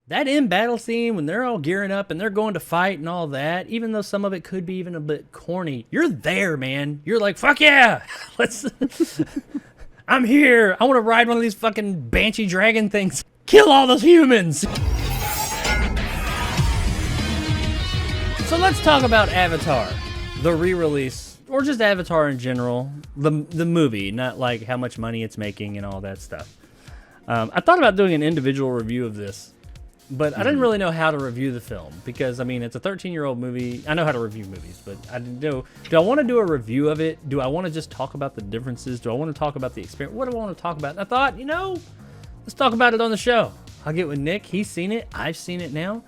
That end battle scene when they're all gearing up and they're going to fight and all that, even though some of it could be even a bit corny, you're there, man. You're like, fuck yeah, let's. I'm here. I want to ride one of these fucking banshee dragon things. Kill all those humans. So let's talk about Avatar, the re-release, or just Avatar in general, the movie, not like how much money it's making and all that stuff. I thought about doing an individual review of this, but I didn't really know how to review the film because, I mean, it's a 13-year-old movie. I know how to review movies, but I didn't know. Do I want to do a review of it? Do I want to just talk about the differences? Do I want to talk about the experience? What do I want to talk about? And I thought, let's talk about it on the show. I'll get with Nick. He's seen it. I've seen it now.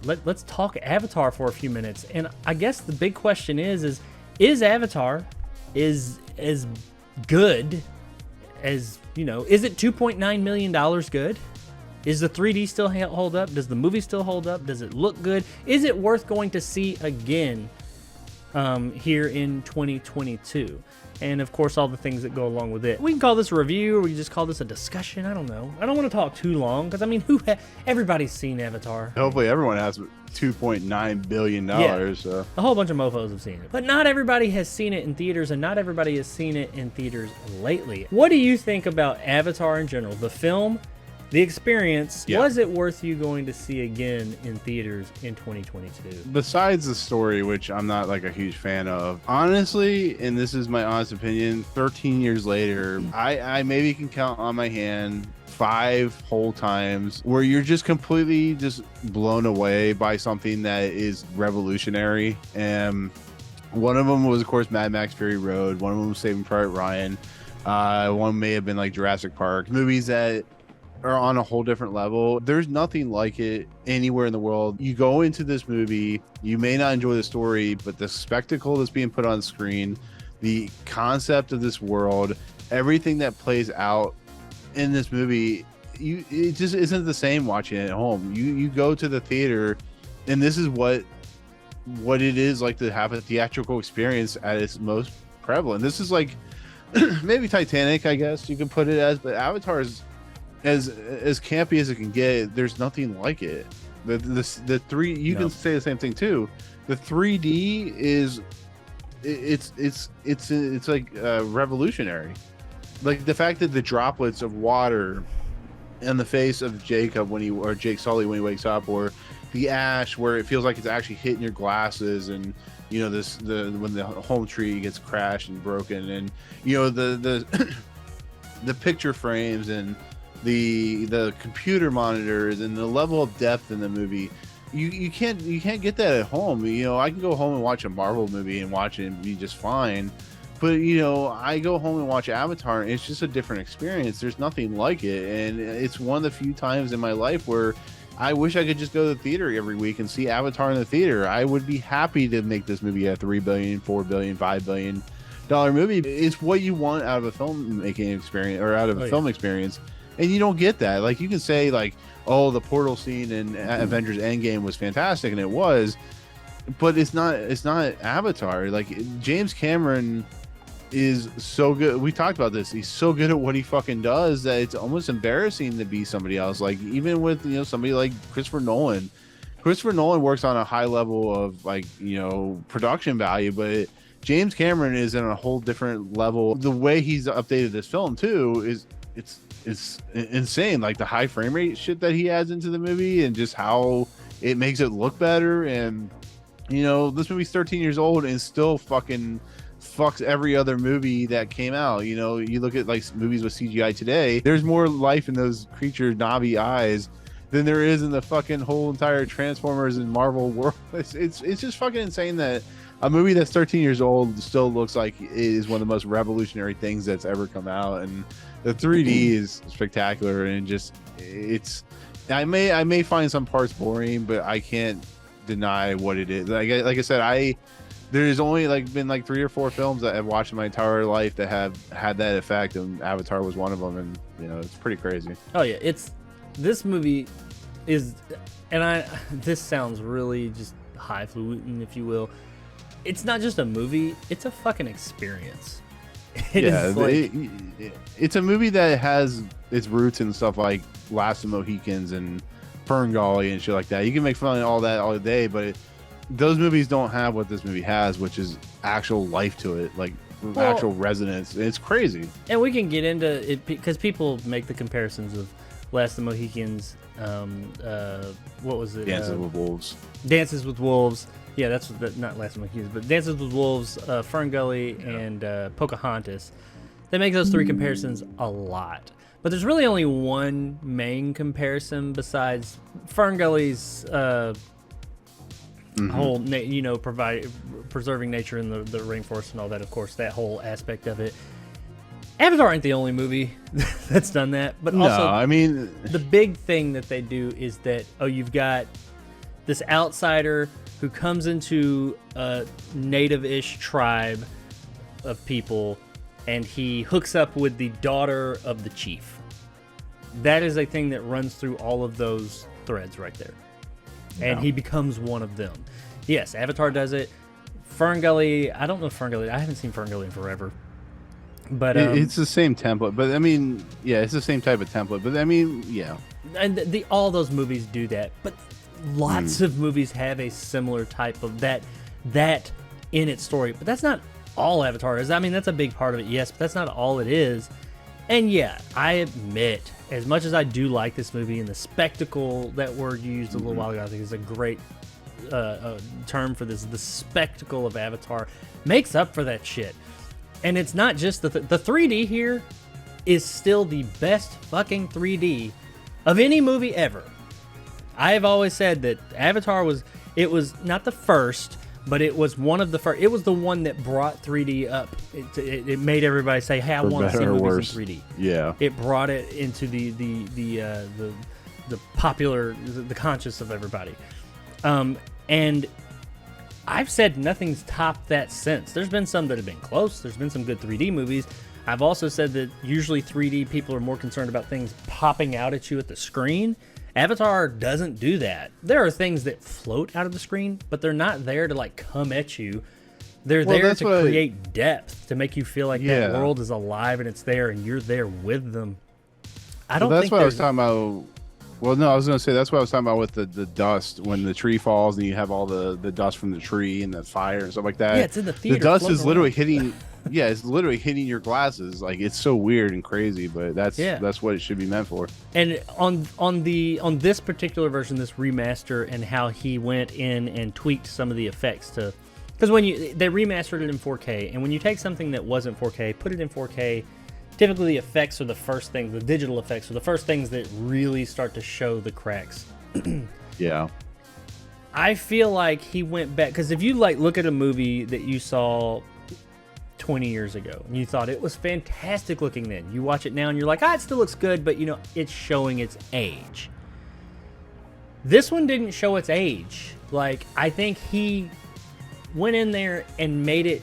Let's talk Avatar for a few minutes. And I guess the big question is Avatar is as good as, is it $2.9 million good? Is the 3D still hold up? Does the movie still hold up? Does it look good? Is it worth going to see again here in 2022? And of course, all the things that go along with it. We can call this a review, or we can just call this a discussion. I don't know. I don't want to talk too long because I mean, everybody's seen Avatar. Hopefully, everyone has $2.9 billion. Yeah. So. A whole bunch of mofo's have seen it, but not everybody has seen it in theaters, and not everybody has seen it in theaters lately. What do you think about Avatar in general? The film, the experience, was it worth you going to see again in theaters in 2022? Besides the story, which I'm not like a huge fan of, honestly, and this is my honest opinion, 13 years later, I maybe can count on my hand 5 whole times where you're just completely just blown away by something that is revolutionary. And one of them was, of course, Mad Max Fury Road. One of them was Saving Private Ryan. One may have been like Jurassic Park. Movies that are on a whole different level. There's nothing like it anywhere in the world. You go into this movie, you may not enjoy the story, but the spectacle that's being put on screen, the concept of this world, everything that plays out in this movie, it just isn't the same watching it at home. You go to the theater, and this is what it is like to have a theatrical experience at its most prevalent. This is like maybe Titanic, I guess you could put it as, but Avatar is as campy as it can get. There's nothing like it. The three, you can say the same thing too. The 3D is it's like revolutionary. Like the fact that the droplets of water in the face of Jacob or Jake Sully when he wakes up, or the ash where it feels like it's actually hitting your glasses, and when the home tree gets crashed and broken, and the the picture frames and the computer monitors and the level of depth in the movie, you can't get that at home. I can go home and watch a Marvel movie and watch it and be just fine, but I go home and watch Avatar and it's just a different experience. There's nothing like it, and it's one of the few times in my life where I wish I could just go to the theater every week and see Avatar in the theater. I would be happy to make this movie a $3 billion, $4 billion, $5 billion movie. It's what you want out of a filmmaking experience, or out of a film experience. And you don't get that. Like, you can say like, oh, the portal scene in Avengers Endgame was fantastic, and it was, but it's not Avatar. Like, James Cameron is so good. We talked about this. He's so good at what he fucking does that it's almost embarrassing to be somebody else. Like, even with somebody like Christopher Nolan. Christopher Nolan works on a high level of production value, but James Cameron is in a whole different level. The way he's updated this film too is it's insane. Like the high frame rate shit that he adds into the movie, and just how it makes it look better. And this movie's 13 years old and still fucking fucks every other movie that came out. You look at like movies with CGI today, there's more life in those creature knobby eyes than there is in the fucking whole entire Transformers and Marvel world. It's just fucking insane that a movie that's 13 years old still looks like it is one of the most revolutionary things that's ever come out. And the 3D is spectacular, and I may find some parts boring, but I can't deny what it is. Like I said, there's only been 3 or 4 films that I've watched in my entire life that have had that effect, and Avatar was one of them. And it's pretty crazy. Oh yeah, this movie is, and this sounds really just highfalutin, if you will. It's not just a movie, it's a fucking experience. It Yeah, is like, it's a movie that has its roots in stuff like Last of the Mohicans and Ferngully and shit like that. You can make fun of all that all day, but those movies don't have what this movie has, which is actual life to it, like actual resonance. It's crazy. and we can get into it because people make the comparisons of Last of the Mohicans. What was it? Dances with Wolves. Dances with Wolves. Yeah, that's not Last of the Mohicans, but Dances with Wolves, Ferngully, and Pocahontas. They make those three comparisons a lot. But there's really only one main comparison besides Ferngully's whole, preserving nature in the rainforest and all that. Of course, that whole aspect of it. Avatar ain't the only movie that's done that, but also, No, I mean, the big thing that they do is that you've got this outsider who comes into a native-ish tribe of people, and he hooks up with the daughter of the chief. That is a thing that runs through all of those threads right there. And he becomes one of them. Yes, Avatar does it. Ferngully, I don't know Ferngully. I haven't seen Ferngully in forever. But it's the same template. But I mean, yeah, it's the same type of template. But I mean, yeah. And all those movies do that. But lots of movies have a similar type of that in its story. But that's not all Avatar is. I mean, that's a big part of it, yes, but that's not all it is. And yeah, I admit, as much as I do like this movie, and the spectacle, that word you used a little while ago, I think is a great term for this. The spectacle of Avatar makes up for that shit. And it's not just the 3D here is still the best fucking 3D of any movie ever. I have always said that Avatar was not the first, but it was one of the first. It was the one that brought 3D up. It made everybody say, "Hey, I want to see movies in 3D." Yeah. It brought it into the popular, the conscious of everybody. And I've said nothing's topped that since. There's been some that have been close. There's been some good 3D movies. I've also said that usually 3D people are more concerned about things popping out at you at the screen. Avatar doesn't do that. There are things that float out of the screen, but they're not there to like come at you. They're there to create depth, to make you feel like that world is alive and it's there and you're there with them. I don't think that's what I was talking about. Well, no, I was going to say that's what I was talking about with the dust when the tree falls and you have all the dust from the tree and the fire and stuff like that. Yeah, it's in the theater. The dust is literally hitting. Yeah, it's literally hitting your glasses. Like, it's so weird and crazy, but that's what it should be meant for. And on this particular version, this remaster, and how he went in and tweaked some of the effects to, because they remastered it in 4K, and when you take something that wasn't 4K, put it in 4K. Typically, the effects are the first things, the digital effects are the first things that really start to show the cracks. Yeah. I feel like he went back, because if you like look at a movie that you saw 20 years ago and you thought it was fantastic looking then, you watch it now and you're like, it still looks good, but it's showing its age. This one didn't show its age. Like, I think he went in there and made it.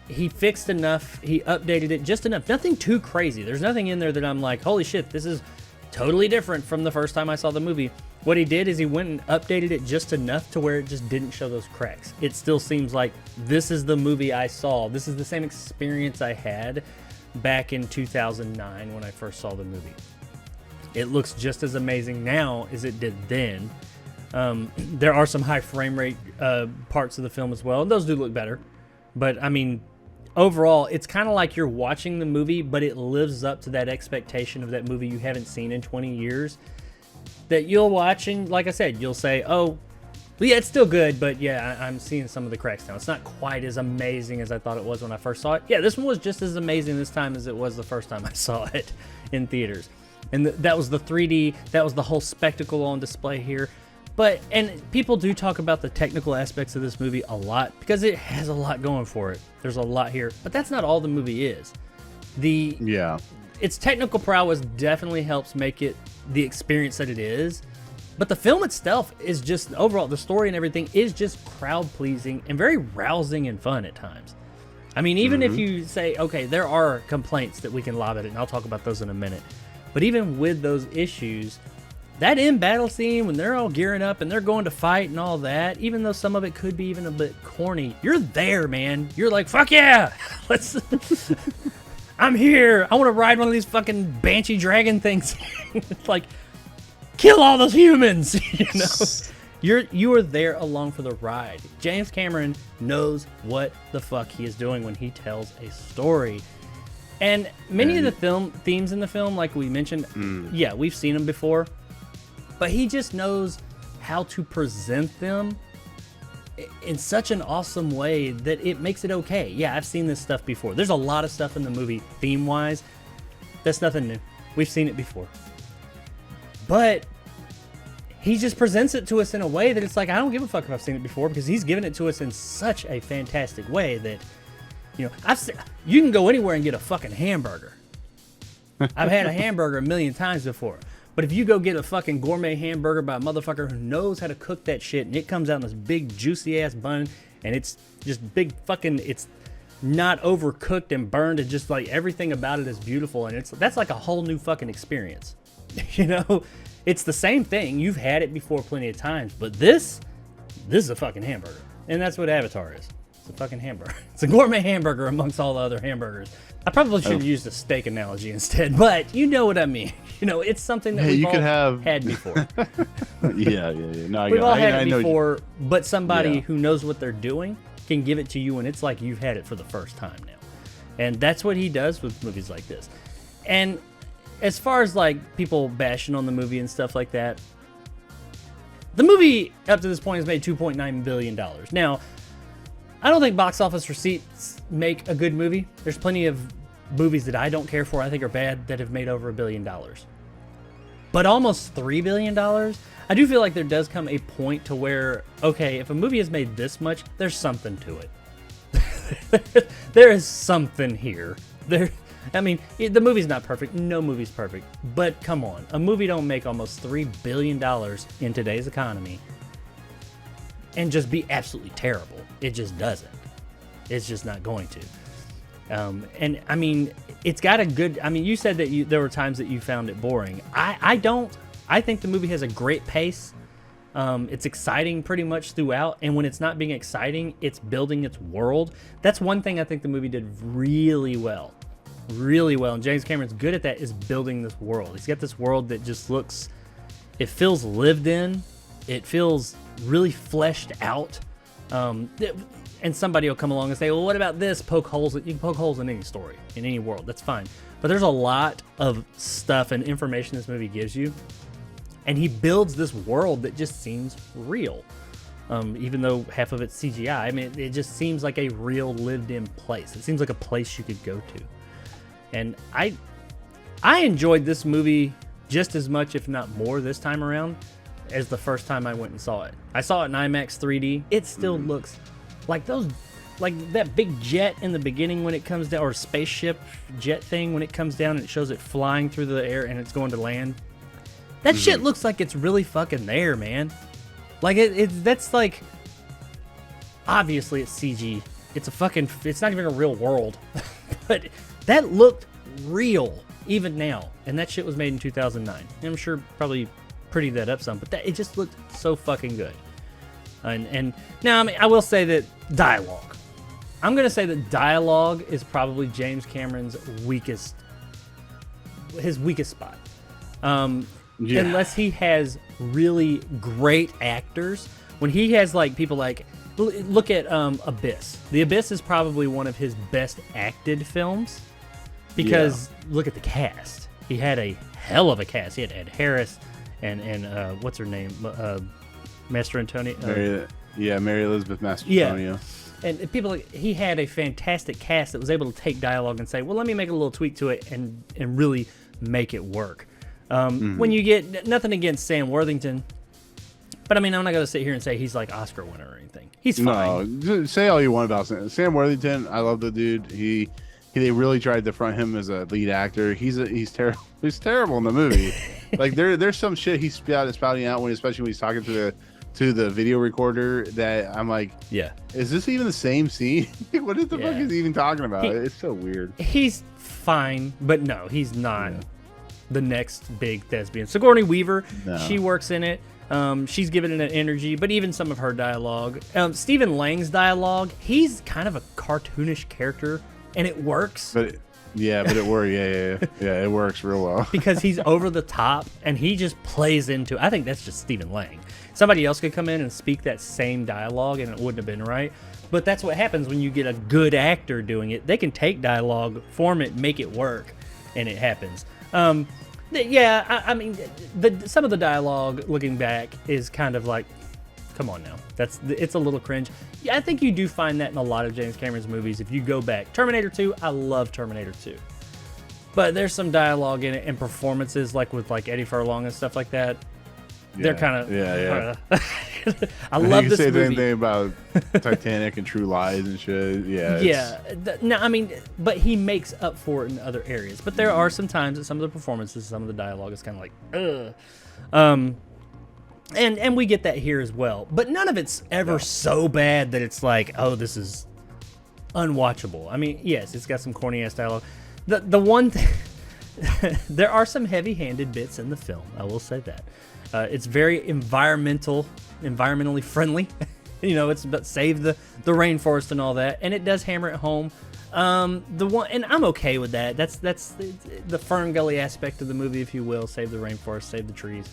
He fixed enough, he updated it just enough. Nothing too crazy. There's nothing in there that I'm like, holy shit, this is totally different from the first time I saw the movie. What he did is he went and updated it just enough to where it just didn't show those cracks. It still seems like this is the movie I saw. This is the same experience I had back in 2009 when I first saw the movie. It looks just as amazing now as it did then. There are some high frame rate parts of the film as well, and those do look better. But, I mean, overall, it's kind of like you're watching the movie, but it lives up to that expectation of that movie you haven't seen in 20 years. That you'll watch, and like I said, you'll say, oh, well, yeah, it's still good, but yeah, I'm seeing some of the cracks now. It's not quite as amazing as I thought it was when I first saw it. Yeah, this one was just as amazing this time as it was the first time I saw it in theaters. And that was the 3D, that was the whole spectacle on display here. And people do talk about the technical aspects of this movie a lot because it has a lot going for it. There's a lot here, but that's not all the movie is. Its technical prowess definitely helps make it the experience that it is, but the film itself is just, overall, the story and everything is just crowd pleasing and very rousing and fun at times. I mean, even if you say, okay, there are complaints that we can lob at it, and I'll talk about those in a minute, but even with those issues, that in battle scene when they're all gearing up and they're going to fight and all that, even though some of it could be even a bit corny, you're there, man. You're like, fuck yeah, let's. I'm here. I want to ride one of these fucking banshee dragon things. It's like, kill all those humans. You know, you are there along for the ride. James Cameron knows what the fuck he is doing when he tells a story. And many of the film themes in the film, like we mentioned, yeah, we've seen them before. But he just knows how to present them in such an awesome way that it makes it okay. Yeah, I've seen this stuff before. There's a lot of stuff in the movie theme-wise that's nothing new. We've seen it before. But he just presents it to us in a way that it's like, I don't give a fuck if I've seen it before, because he's given it to us in such a fantastic way that, you know, you can go anywhere and get a fucking hamburger. I've had a hamburger a million times before. But if you go get a fucking gourmet hamburger by a motherfucker who knows how to cook that shit, and it comes out in this big juicy ass bun, and it's just big fucking, it's not overcooked and burned, and just like everything about it is beautiful, and that's like a whole new fucking experience. You know, it's the same thing. You've had it before plenty of times, but this is a fucking hamburger, and that's what Avatar is. It's a fucking hamburger. It's a gourmet hamburger amongst all the other hamburgers. I probably should have used a steak analogy instead, but you know what I mean. You know, it's something that we've all had before. Yeah. No, we've all had it before, but somebody who knows what they're doing can give it to you, and it's like you've had it for the first time now. And that's what he does with movies like this. And as far as like people bashing on the movie and stuff like that, the movie up to this point has made $2.9 billion. Now, I don't think box office receipts make a good movie. There's plenty of movies that I don't care for, I think are bad, that have made over $1 billion. But almost $3 billion, I do feel like there does come a point to where, okay, if a movie has made this much, there's something to it. There is something here. I mean, the movie's not perfect. No movie's perfect. But come on, a movie don't make almost $3 billion in today's economy and just be absolutely terrible. It just doesn't. It's just not going to. And I mean, it's got a good, I mean, you said that there were times that you found it boring. I don't. I think the movie has a great pace. It's exciting pretty much throughout. And when it's not being exciting, it's building its world. That's one thing I think the movie did really well. Really well. And James Cameron's good at that, is building this world. He's got this world that just looks, it feels lived in. It feels really fleshed out. And somebody will come along and say, well, what about this? Poke holes. You can poke holes in any story, in any world. That's fine. But there's a lot of stuff and information this movie gives you. And he builds this world that just seems real. Even though half of it's CGI. I mean, it just seems like a real lived-in place. It seems like a place you could go to. And I enjoyed this movie just as much, if not more, this time around as the first time I went and saw it. I saw it in IMAX 3D. It still looks like that big jet in the beginning when it comes down, or spaceship jet thing when it comes down and it shows it flying through the air and it's going to land. That shit looks like it's really fucking there, man. Like that's like, obviously it's CG. It's not even a real world. But that looked real even now. And that shit was made in 2009. And I'm sure probably prettied that up some, but it just looked so fucking good. And now, I mean, I will say that dialogue. I'm going to say that dialogue is probably James Cameron's weakest spot. Unless he has really great actors. When he has like people like, look at Abyss. The Abyss is probably one of his best acted films because look at the cast. He had a hell of a cast. He had Ed Harris and what's her name? Master Antonio. Mary Elizabeth Master Antonio. Yeah. And people, he had a fantastic cast that was able to take dialogue and say, well, let me make a little tweak to it and really make it work. When you get, nothing against Sam Worthington, but I mean, I'm not going to sit here and say he's like Oscar winner or anything. He's fine. No, say all you want about Sam Worthington. I love the dude. They really tried to front him as a lead actor. He's terrible. He's terrible in the movie. Like there's some shit he's spouting out especially when he's talking to the video recorder that I'm like, is this even the same scene? What the fuck is he even talking about? It's so weird. He's fine, but no, he's not. the next big thespian. Sigourney Weaver, No. she works in it. She's given it an energy, but even some of her dialogue. Stephen Lang's dialogue, he's kind of a cartoonish character, and it works. But it works. Yeah, it works real well. Because he's over the top, and he just plays into. I think that's just Stephen Lang. Somebody else could come in and speak that same dialogue, and it wouldn't have been right. But that's what happens when you get a good actor doing it. They can take dialogue, form it, make it work, and it happens. I mean, some of the dialogue, looking back, is kind of like, come on now. It's a little cringe. Yeah, I think you do find that in a lot of James Cameron's movies. If you go back, Terminator 2, I love Terminator 2. But there's some dialogue in it and performances, like with like Eddie Furlong and stuff like that. They're kind of I love you this say movie. the same thing about Titanic and True Lies and shit. Yeah. No, I mean, but he makes up for it in other areas. But there are some times that some of the performances, some of the dialogue is kind of like, ugh. And we get that here as well. But none of it's ever so bad that it's like, oh, this is unwatchable. I mean, yes, it's got some corny ass dialogue. The one thing, there are some heavy-handed bits in the film. I will say that. It's very environmentally friendly. It's about save the rainforest and all that, and it does hammer it home. And I'm okay with that. That's the Fern Gully aspect of the movie, if you will. Save the rainforest, save the trees.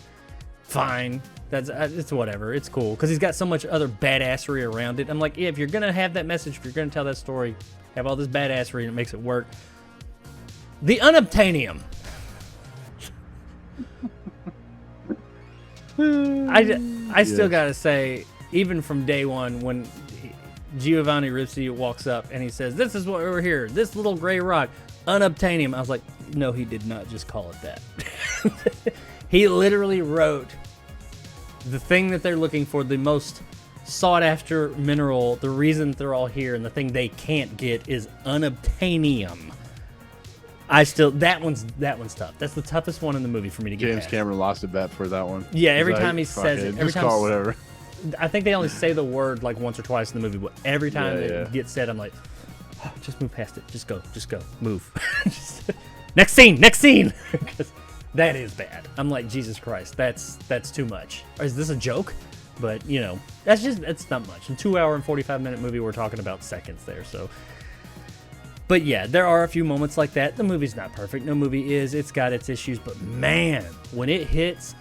Fine, it's whatever. It's cool because he's got so much other badassery around it. I'm like, yeah, if you're gonna have that message, if you're gonna tell that story, have all this badassery and it makes it work. The unobtainium. I still gotta say, even from day one, when Giovanni Ribisi walks up and he says, "This is what we're here. This little gray rock, unobtainium." I was like, no, he did not just call it that. He literally wrote the thing that they're looking for, the most sought after mineral, the reason they're all here, and the thing they can't get is unobtainium. That one's tough. That's the toughest one in the movie for me to get James past. Cameron lost a bet for that one. Yeah, every He's time he "Fuck says it, every just time call it whatever. I think they only say the word like once or twice in the movie, but every time Yeah, it gets said, I'm like, oh, just move past it. Just go, move. Next scene. 'Cause that is bad. I'm like, Jesus Christ, that's too much. Or is this a joke? But that's not much. In 2 hour and 45-minute movie, we're talking about seconds there. So. But yeah, there are a few moments like that. The movie's not perfect. No movie is. It's got its issues. But man, when it hits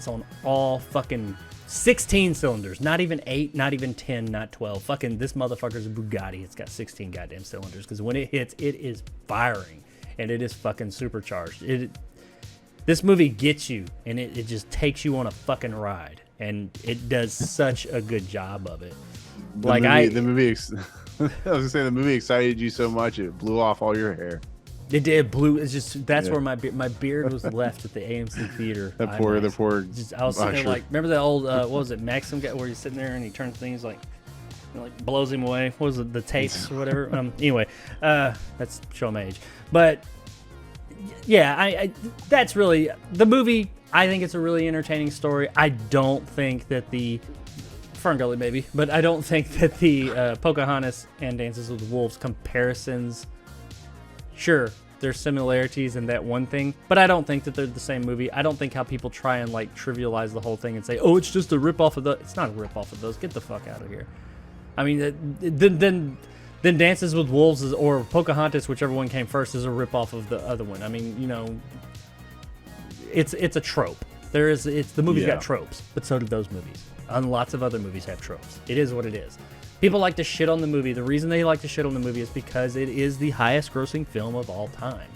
on all fucking 16 cylinders. Not even 8, not even 10, not 12. Fucking this motherfucker's a Bugatti. It's got 16 goddamn cylinders. Because when it hits, it is firing. And it is fucking supercharged. This movie gets you. And it just takes you on a fucking ride. And it does such a good job of it. The movie I was gonna say the movie excited you so much it blew off all your hair. It did. Blue. It's just that's where my beard was left at the AMC theater. The poor. Just, I was sitting there like, remember that old what was it, Maxim guy, where he's sitting there and he turns things like blows him away. What was it, the tapes or whatever? Anyway, that's show my age. But yeah, I that's really the movie. I think it's a really entertaining story. I don't think that the Fern Gully, maybe, but I don't think that the Pocahontas and Dances with Wolves comparisons, sure, there's similarities in that one thing, but I don't think that they're the same movie. I don't think how people try and trivialize the whole thing and say, oh, it's just a ripoff of those. It's not a ripoff of those. Get the fuck out of here. I mean, then Dances with Wolves or Pocahontas, whichever one came first, is a ripoff of the other one. I mean, it's a trope. The movie's got tropes, but so did those movies. And lots of other movies have tropes. It is what it is. People like to shit on the movie. The reason they like to shit on the movie is because it is the highest grossing film of all time.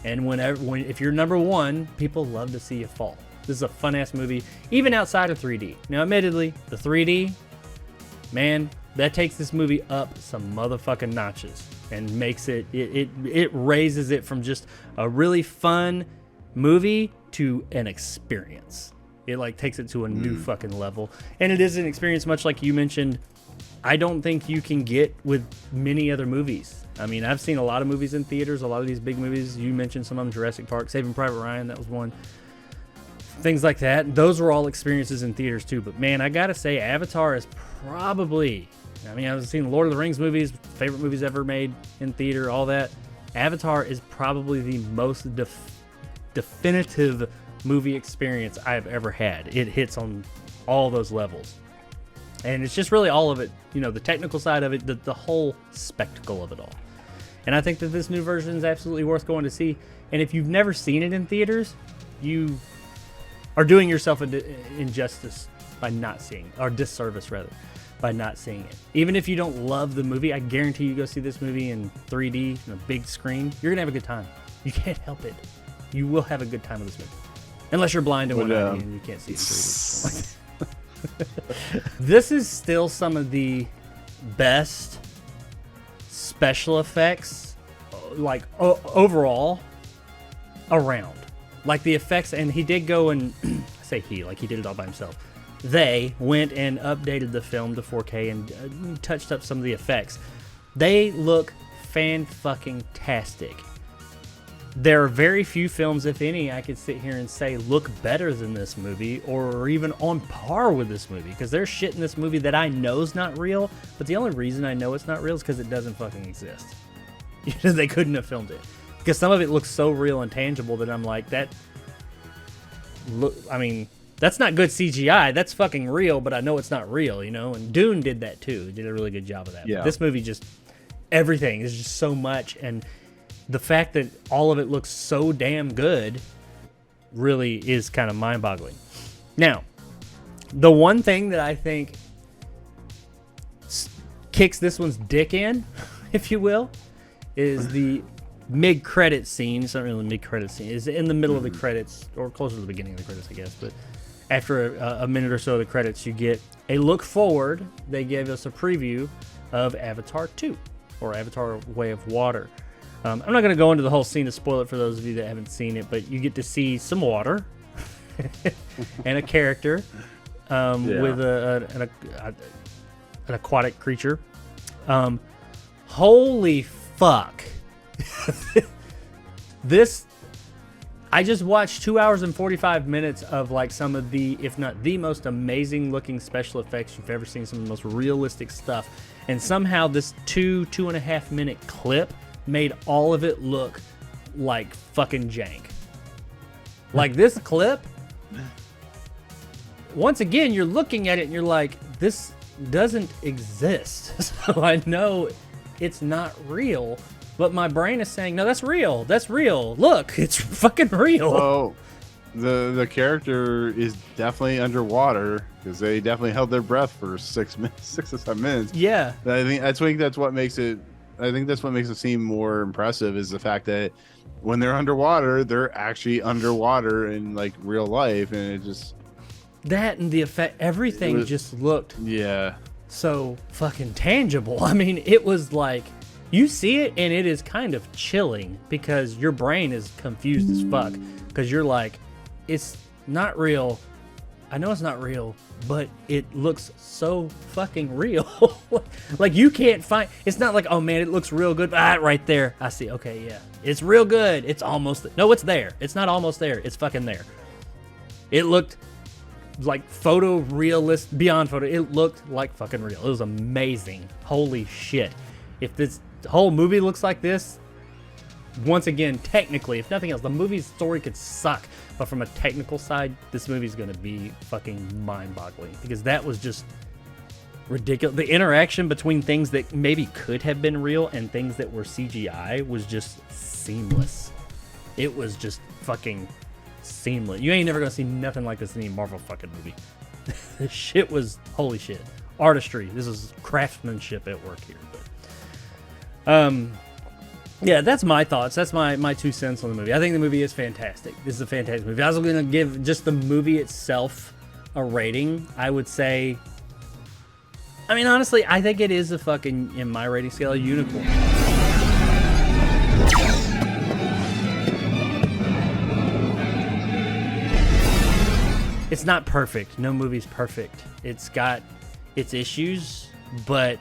And if you're number one, people love to see you fall. This is a fun ass movie, even outside of 3D. Now, admittedly, the 3D, man, that takes this movie up some motherfucking notches and makes it raises it from just a really fun movie to an experience. It takes it to a new fucking level. And it is an experience much like you mentioned, I don't think you can get with many other movies. I mean, I've seen a lot of movies in theaters, a lot of these big movies. You mentioned some of them, Jurassic Park, Saving Private Ryan, that was one. Things like that. Those were all experiences in theaters too. But man, I gotta say, Avatar is probably, I've seen Lord of the Rings movies, favorite movies ever made in theater, all that. Avatar is probably the most definitive movie experience I've ever had. It hits on all those levels. And it's just really all of it, you know, the technical side of it, the whole spectacle of it all. And I think that this new version is absolutely worth going to see. And if you've never seen it in theaters, you are doing yourself an injustice by not seeing, or disservice rather, by not seeing it. Even if you don't love the movie, I guarantee you go see this movie in 3D, on a big screen, you're gonna have a good time. You can't help it. You will have a good time with this movie. Unless you're blind in one eye and you can't see it in 3D. This is still some of the best special effects, like overall, around. Like the effects, and he did go and I say he, like he did it all by himself. They went and updated the film to 4K and touched up some of the effects. They look fan-fucking-tastic. There are very few films, if any, I could sit here and say look better than this movie or even on par with this movie. Because there's shit in this movie that I know is not real, but the only reason I know it's not real is because it doesn't fucking exist. They couldn't have filmed it. Because some of it looks so real and tangible that I'm like, I mean, that's not good CGI. That's fucking real, but I know it's not real, you know? And Dune did that too. It did a really good job of that. Yeah. But this movie just, everything is just so much. And the fact that all of it looks so damn good really is kind of mind-boggling. Now, the one thing that I think kicks this one's dick in, if you will, is the mid-credit scene. It's not really a mid-credit scene. It's in the middle of the credits, or closer to the beginning of the credits, I guess. But after a minute or so of the credits, you get a look forward. They gave us a preview of Avatar 2, or Avatar Way of Water. I'm not going to go into the whole scene to spoil it for those of you that haven't seen it, but you get to see some water and a character with an aquatic creature. Holy fuck. This, I just watched 2 hours and 45 minutes of like some of the, if not the most amazing looking special effects you've ever seen, some of the most realistic stuff. And somehow this 2.5 minute clip made all of it look like fucking jank. Like this clip, once again, you're looking at it and you're like, this doesn't exist. So I know it's not real. But my brain is saying, no, that's real. That's real. Look, it's fucking real. Oh, the character is definitely underwater because they definitely held their breath for 6 to 7 minutes. Yeah. I think that's what makes it. I think that's what makes it seem more impressive is the fact that when they're underwater, they're actually underwater in like real life, and it just that and the effect, everything just looked so fucking tangible. I mean, it was like. You see it, and it is kind of chilling because your brain is confused as fuck. Because you're like, it's not real. I know it's not real, but it looks so fucking real. Like, you can't find... It's not like, oh, man, it looks real good. Ah, right there. I see. Okay, yeah. It's real good. It's almost... No, it's there. It's not almost there. It's fucking there. It looked like photorealist, beyond photo. It looked like fucking real. It was amazing. Holy shit. If this... The whole movie looks like this. Once again, technically, if nothing else, the movie's story could suck, but from a technical side, this movie's gonna be fucking mind-boggling because that was just ridiculous. The interaction between things that maybe could have been real and things that were CGI was just seamless. It was just fucking seamless. You ain't never gonna see nothing like this in any Marvel fucking movie. This shit was holy shit. Artistry. This is craftsmanship at work here. Yeah, that's my thoughts. That's my 2 cents on the movie. I think the movie is fantastic. This is a fantastic movie. If I was going to give just the movie itself a rating, I would say, I mean, honestly, I think it is a fucking, in my rating scale, a unicorn. It's not perfect. No movie's perfect. It's got its issues, but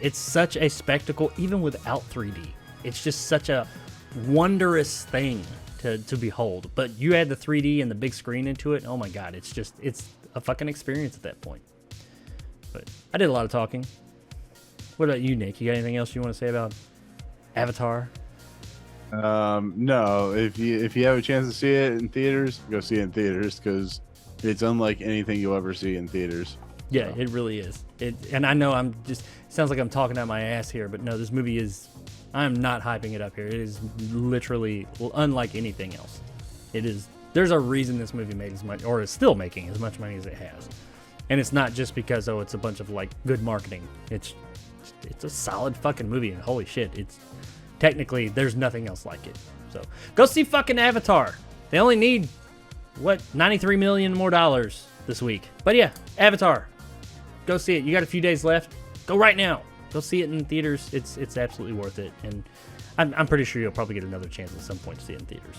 it's such a spectacle, even without 3D. It's just such a wondrous thing to behold. But you add the 3D and the big screen into it, oh my god, it's a fucking experience at that point. But I did a lot of talking. What about you, Nick? You got anything else you want to say about Avatar? No, if you have a chance to see it in theaters, go see it in theaters because it's unlike anything you'll ever see in theaters. Yeah, it really is. And I know I'm just sounds like I'm talking out my ass here, but no, this movie is. I'm not hyping it up here. It is literally unlike anything else. It is. There's a reason this movie made as much, or is still making as much money as it has, and it's not just because it's a bunch of like good marketing. It's a solid fucking movie, and holy shit, it's technically there's nothing else like it. So go see fucking Avatar. They only need $93 million more this week. But yeah, Avatar. Go see it. You got a few days left. Go right now. Go see it in theaters. It's absolutely worth it, and I'm pretty sure you'll probably get another chance at some point to see it in theaters.